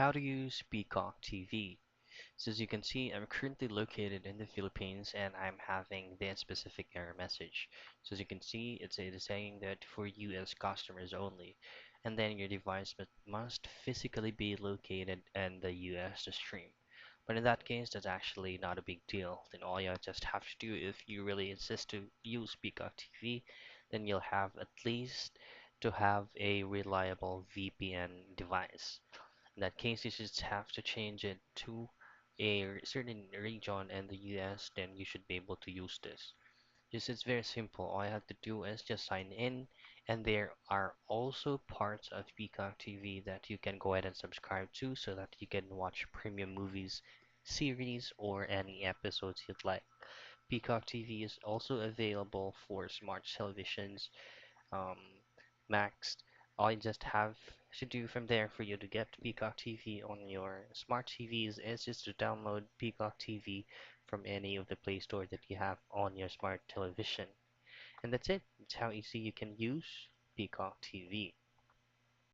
How to use Peacock TV. So as you can see, I'm currently located in the Philippines and I'm having this specific error message. So as you can see, it is saying that for US customers only, and then your device must physically be located in the US to stream. But in that case, that's actually not a big deal. Then all you just have to do, if you really insist to use Peacock TV, then you'll have at least to have a reliable VPN device. In that case, you just have to change it to a certain region in the US, then you should be able to use this. Just it's very simple. All I have to do is just sign in, and there are also parts of Peacock TV that you can go ahead and subscribe to so that you can watch premium movies, series, or any episodes you'd like. Peacock TV is also available for smart televisions, um, maxed. All you just have to do from there for you to get Peacock TV on your smart TVs is just to download Peacock TV from any of the Play Store that you have on your smart television. And that's it. That's how easy you can use Peacock TV.